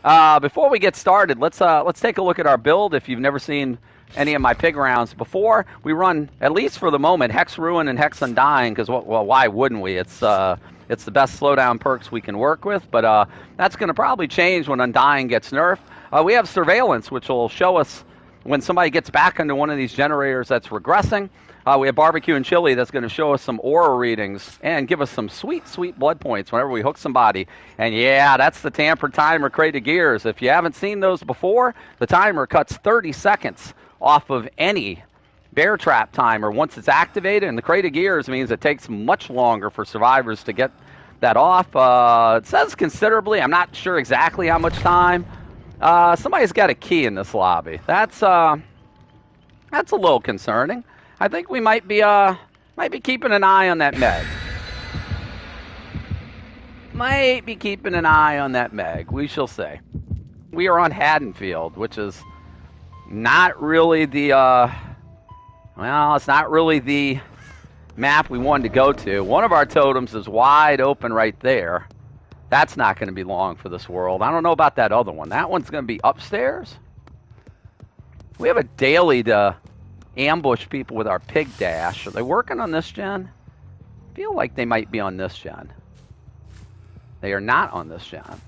Before we get started, let's take a look at our build. If you've never seen any of my pig rounds before, we run, at least for the moment, Hex Ruin and Hex Undying, because, well, why wouldn't we? It's the best slowdown perks we can work with, but that's going to probably change when Undying gets nerfed. We have Surveillance, which will show us when somebody gets back into one of these generators that's regressing. We have Barbecue and Chili that's going to show us some aura readings and give us some sweet, sweet blood points whenever we hook somebody. And yeah, that's the Tamper Timer Crate of Gears. If you haven't seen those before, the timer cuts 30 seconds off of any bear trap timer once it's activated, and the Crate of Gears means it takes much longer for survivors to get that off. It says considerably. I'm not sure exactly how much time. Somebody's got a key in this lobby. That's a little concerning. I think we might be keeping an eye on that Meg. Might be keeping an eye on that Meg. We shall see. We are on Haddonfield, which is not really the it's not really the map we wanted to go to. One of our totems is wide open right there. That's not going to be long for this world. I don't know about that other one. That one's going to be upstairs. We have a daily to ambush people with our pig dash. Are they working on this gen? I feel like they might be on this gen. They are not on this gen. Are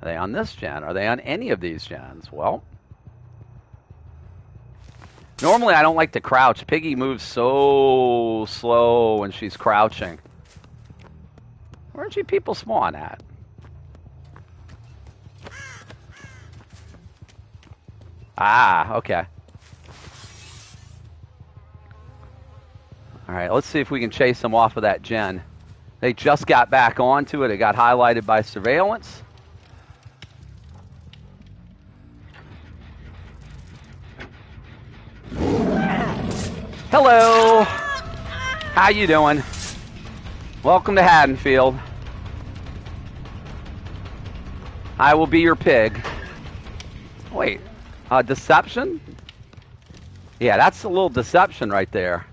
they on this gen? Are they on any of these gens? Well, normally I don't like to crouch. Piggy moves so slow when she's crouching. Where'd you people spawn at? Ah, okay. All right, let's see if we can chase them off of that gen. They just got back onto it. It got highlighted by Surveillance. Hello. How you doing? Welcome to Haddonfield. I will be your pig. Wait, deception? Yeah, that's a little deception right there.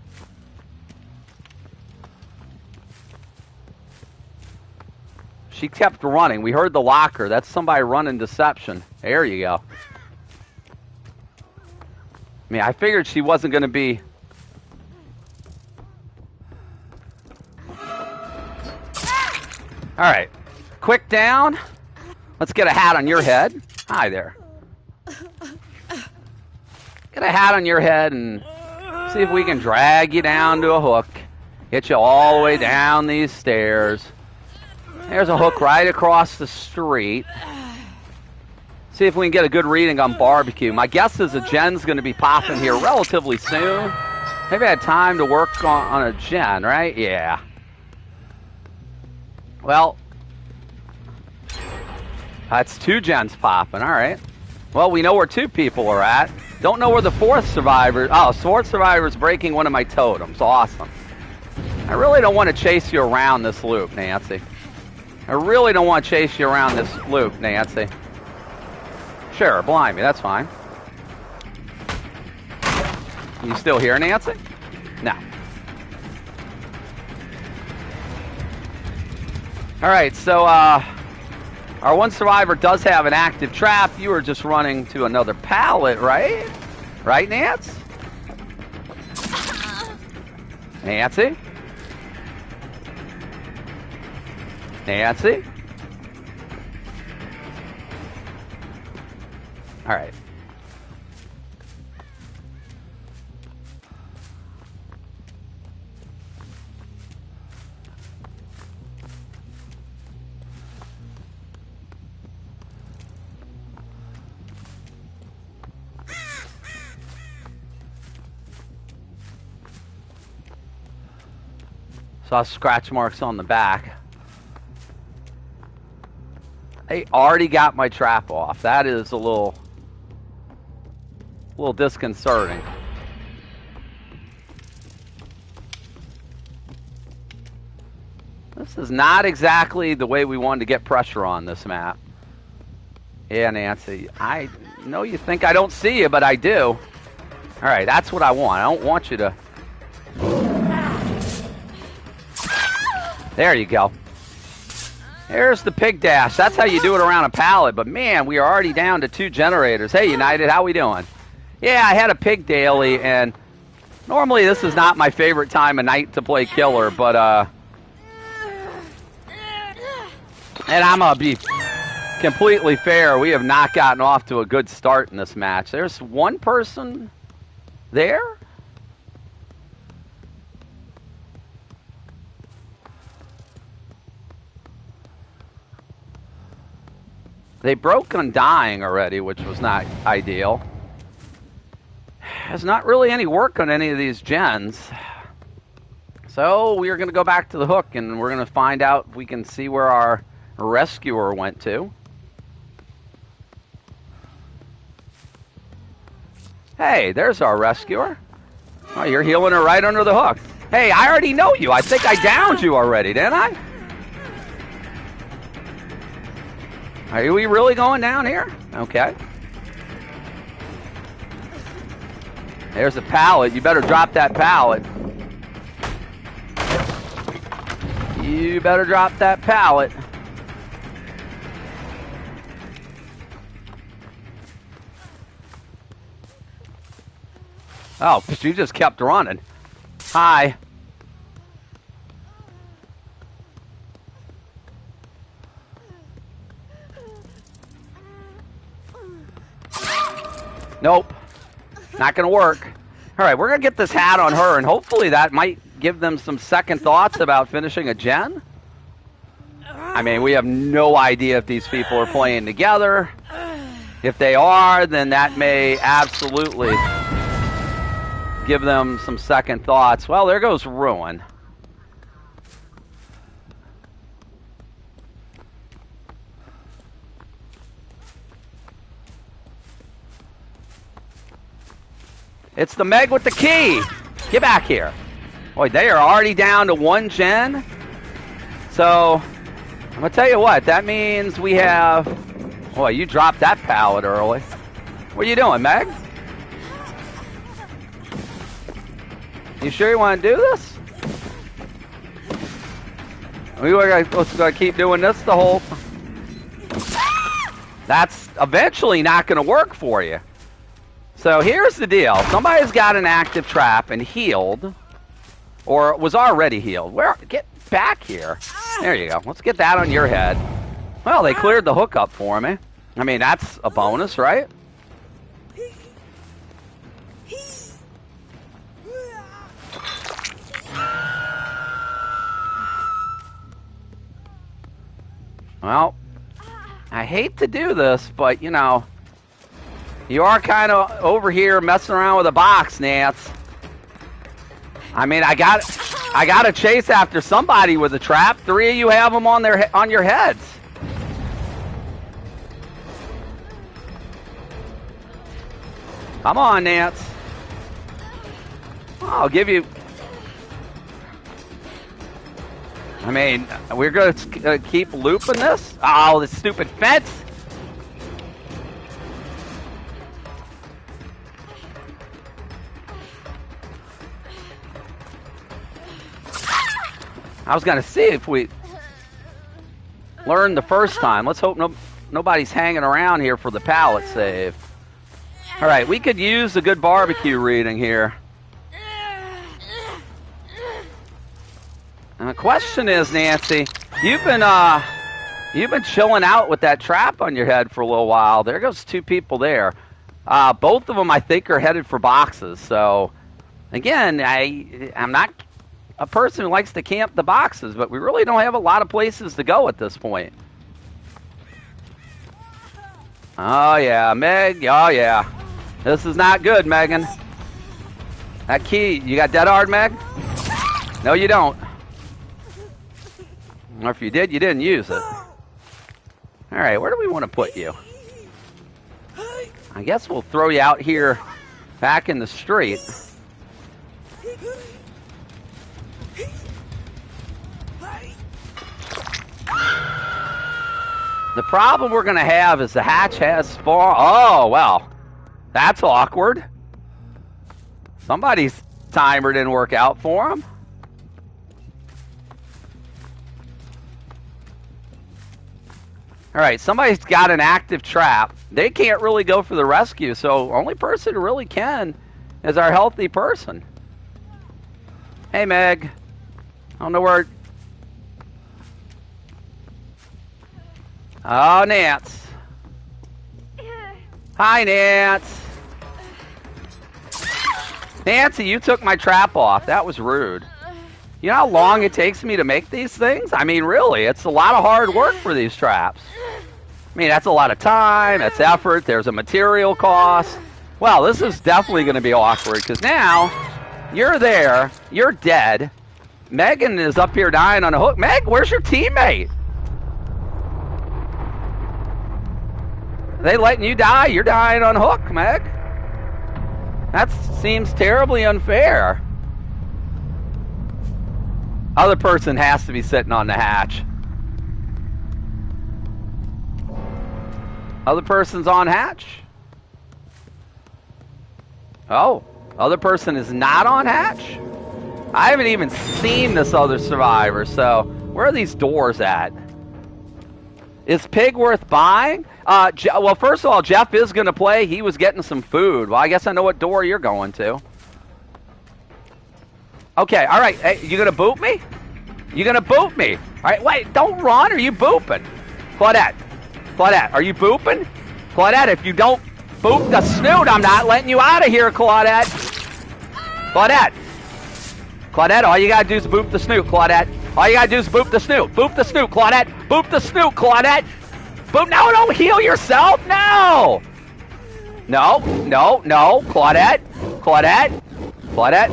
She kept running. We heard the locker. That's somebody running deception. There you go. I mean, I figured she wasn't going to be... All right. Quick down. Let's get a hat on your head. Hi there. Get a hat on your head and see if we can drag you down to a hook. Get you all the way down these stairs. There's a hook right across the street. See if we can get a good reading on Barbecue. My guess is a gen's going to be popping here relatively soon. Maybe I had time to work on a gen, right? Yeah. Well, that's 2 gens popping. All right. Well, we know where 2 people are at. Don't know where the 4th survivor... Oh, 4th survivor's breaking one of my totems. Awesome. I really don't want to chase you around this loop, Nancy. I really don't want to chase you around this loop, Nancy. Sure, blind me. That's fine. You still here, Nancy? No. All right, so our one survivor does have an active trap. You were just running to another pallet, right? Right, Nance? Nancy? Nancy? All right. Saw scratch marks on the back. I already got my trap off. That is a little disconcerting. This is not exactly the way we wanted to get pressure on this map. Yeah, Nancy. I know you think I don't see you, but I do. All right, that's what I want. I don't want you to... There you go. There's the pig dash. That's how you do it around a pallet. But, man, we are already down to 2 generators. Hey, United, how we doing? Yeah, I had a pig daily, and normally this is not my favorite time of night to play killer, but, and I'm going to be completely fair. We have not gotten off to a good start in this match. There's one person there. They broke Undying already, which was not ideal. There's not really any work on any of these gens. So we are going to go back to the hook, and we're going to find out if we can see where our rescuer went to. Hey, there's our rescuer. Oh, you're healing her right under the hook. Hey, I already know you. I think I downed you already, didn't I? Are we really going down here? Okay. There's a pallet. You better drop that pallet. You better drop that pallet. Oh, she just kept running. Hi. Nope. Not going to work. All right, we're going to get this hat on her, and hopefully that might give them some second thoughts about finishing a gen. I mean, we have no idea if these people are playing together. If they are, then that may absolutely give them some second thoughts. Well, there goes Ruin. It's the Meg with the key. Get back here. Boy, they are already down to 1 gen. So, I'm going to tell you what. That means we have... Boy, you dropped that pallet early. What are you doing, Meg? You sure you want to do this? We're going to keep doing this the whole... That's eventually not going to work for you. So here's the deal. Somebody's got an active trap and healed, or was already healed. Get back here. There you go. Let's get that on your head. Well, they cleared the hook up for me. I mean, that's a bonus, right? Well, I hate to do this, but, you know, you are kind of over here messing around with a box, Nance. I mean, I got to chase after somebody with a trap. 3 of you have them on your heads. Come on, Nance. I'll give you... I mean, we're going to keep looping this? Oh, this stupid fence. I was going to see if we learned the first time. Let's hope nobody's hanging around here for the pallet save. All right, we could use a good barbecue reading here. And the question is, Nancy, you've been chilling out with that trap on your head for a little while. There goes 2 people there. Both of them, I think, are headed for boxes. So, again, I'm not a person who likes to camp the boxes, but we really don't have a lot of places to go at this point. Oh, yeah, Meg. Oh, yeah. This is not good, Megan. That key, you got dead hard, Meg? No, you don't. Or if you did, you didn't use it. All right, where do we want to put you? I guess we'll throw you out here back in the street. The problem we're going to have is the hatch has spawn. Oh, well, that's awkward. Somebody's timer didn't work out for him. All right, somebody's got an active trap. They can't really go for the rescue, so only person who really can is our healthy person. Hey, Meg. I don't know where... Oh, Nance. Hi, Nance. Nancy, you took my trap off. That was rude. You know how long it takes me to make these things? I mean, really, it's a lot of hard work for these traps. I mean, that's a lot of time, that's effort, there's a material cost. Well, this is definitely going to be awkward, because now, you're there, you're dead. Megan is up here dying on a hook. Meg, where's your teammate? Are they letting you die? You're dying on a hook, Meg. That seems terribly unfair. Other person has to be sitting on the hatch. Other person's on hatch. Oh, other person is not on hatch? I haven't even seen this other survivor, so where are these doors at? Is Pig worth buying? Well, first of all, Jeff is going to play. He was getting some food. Well, I guess I know what door you're going to. Okay, all right. Hey, you going to boot me? You going to boot me? All right, wait, don't run. Are you booping? Claudette, are you booping? Claudette, if you don't boop the snoot, I'm not letting you out of here, Claudette. Claudette, all you got to do is boop the snoot, Claudette. All you got to do is boop the snoot. Boop the snoot, Claudette. Boop the snoot, Claudette. Boop. No, don't heal yourself. No. No, Claudette.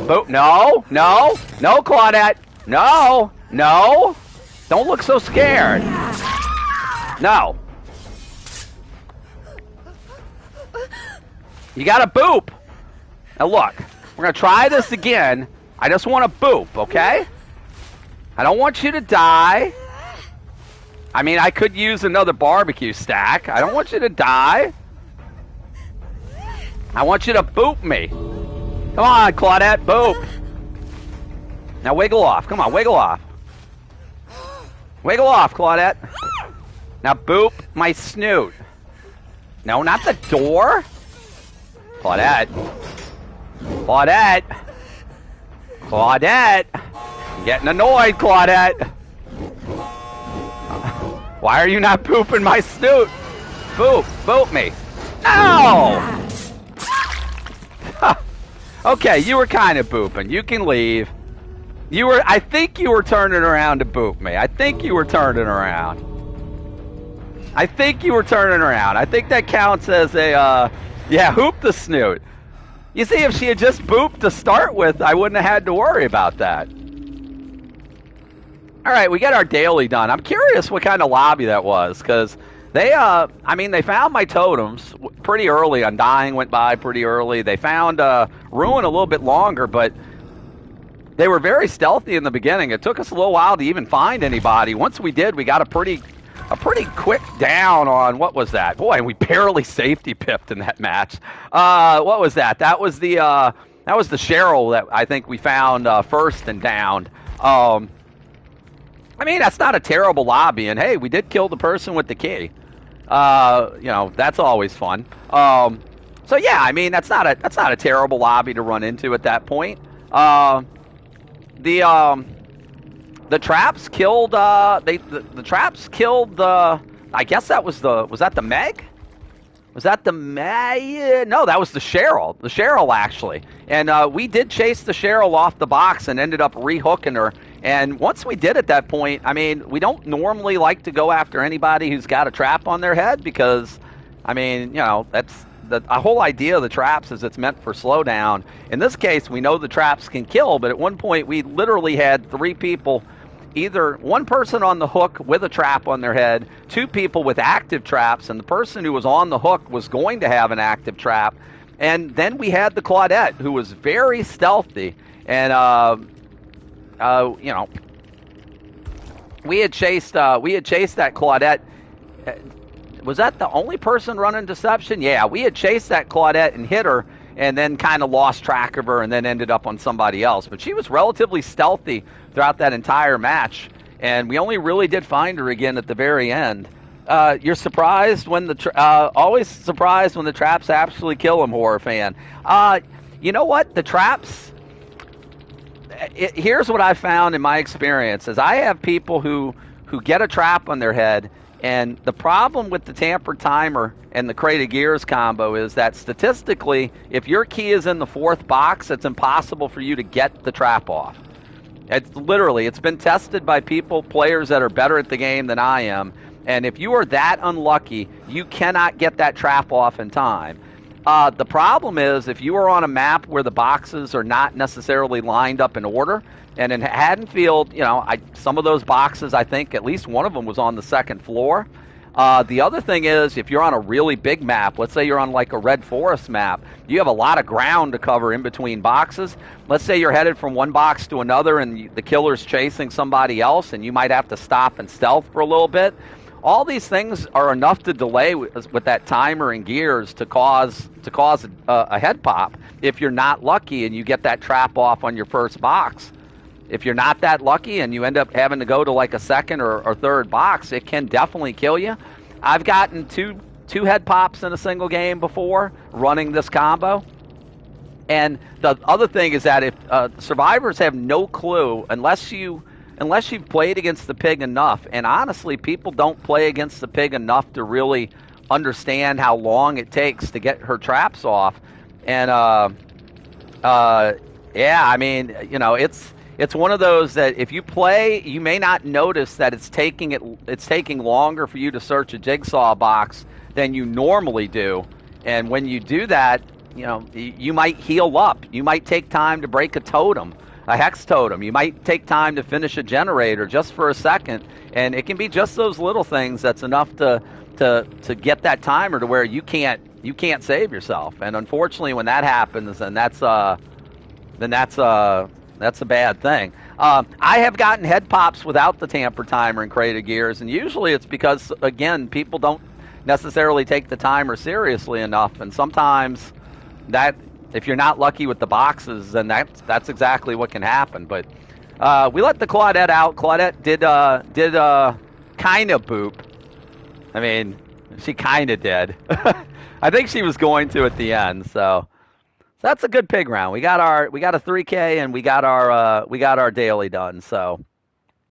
Boop. No, Claudette. No. Don't look so scared. No. You gotta boop. Now look, we're gonna try this again. I just want to boop, okay? I don't want you to die. I mean, I could use another barbecue stack. I don't want you to die. I want you to boop me. Come on, Claudette, boop. Now wiggle off. Come on, wiggle off. Wiggle off, Claudette. Now boop my snoot. No, not the door. Claudette. I'm getting annoyed, Claudette. Why are you not booping my snoot? Boop me. No! Okay, you were kind of booping. You can leave. I think you were turning around to boop me. I think you were turning around. I think that counts as a, yeah, hoop the snoot. You see, if she had just booped to start with, I wouldn't have had to worry about that. All right, we got our daily done. I'm curious what kind of lobby that was, because they, I mean, they found my totems pretty early. Undying went by pretty early. They found Ruin a little bit longer, but they were very stealthy in the beginning. It took us a little while to even find anybody. Once we did, we got a pretty quick down on, what was that? Boy, we barely safety pipped in that match. What was that? That was the Cheryl that I think we found first and downed. I mean, that's not a terrible lobby, and hey, we did kill the person with the key. You know, that's always fun. So yeah, I mean, that's not a terrible lobby to run into at that point. The traps killed. The traps killed the. I guess that was the. Was that the Meg? Was that the Meg? No, that was the Cheryl. The Cheryl actually. And we did chase the Cheryl off the box and ended up rehooking her. And once we did at that point, I mean, we don't normally like to go after anybody who's got a trap on their head because, I mean, you know, that's the whole idea of the traps is it's meant for slowdown. In this case, we know the traps can kill, but at one point we literally had 3 people, either one person on the hook with a trap on their head, 2 people with active traps, and the person who was on the hook was going to have an active trap. And then we had the Claudette, who was very stealthy, and you know, we had chased that Claudette. Was that the only person running deception? Yeah, we had chased that Claudette and hit her, and then kind of lost track of her, and then ended up on somebody else. But she was relatively stealthy throughout that entire match, and we only really did find her again at the very end. You're surprised when always surprised when the traps actually kill them, horror fan. You know what? The traps. Here's what I found in my experience: is I have people who get a trap on their head, and the problem with the tamper timer and the crate of gears combo is that statistically, if your key is in the fourth box, it's impossible for you to get the trap off. It's been tested by players that are better at the game than I am. And if you are that unlucky, you cannot get that trap off in time. The problem is if you are on a map where the boxes are not necessarily lined up in order, and in Haddonfield, some of those boxes, I think at least one of them was on the second floor. The other thing is, if you're on a really big map, let's say you're on like a Red Forest map, you have a lot of ground to cover in between boxes. Let's say you're headed from one box to another and the killer's chasing somebody else, and you might have to stop and stealth for a little bit. All these things are enough to delay with that timer and gears to cause a head pop if you're not lucky and you get that trap off on your first box. If you're not that lucky and you end up having to go to like a second or third box, it can definitely kill you. I've gotten two head pops in a single game before running this combo. And the other thing is that if survivors have no clue unless you've played against the pig enough, and honestly, people don't play against the pig enough to really understand how long it takes to get her traps off. And yeah, I mean, it's one of those that if you play, you may not notice that it's taking longer for you to search a jigsaw box than you normally do. And when you do that, you might heal up. You might take time to break a totem, a hex totem. You might take time to finish a generator just for a second. And it can be just those little things that's enough to get that timer to where you can't save yourself. And unfortunately, when that happens, then that's a bad thing. I have gotten head pops without the tamper timer and crate of gears, and usually it's because, again, people don't necessarily take the timer seriously enough, and sometimes that, if you're not lucky with the boxes, then that's exactly what can happen. But we let the Claudette out. Claudette did kind of boop. I mean, she kind of did. I think she was going to at the end, so that's a good pig round. We got a 3K and we got our daily done. So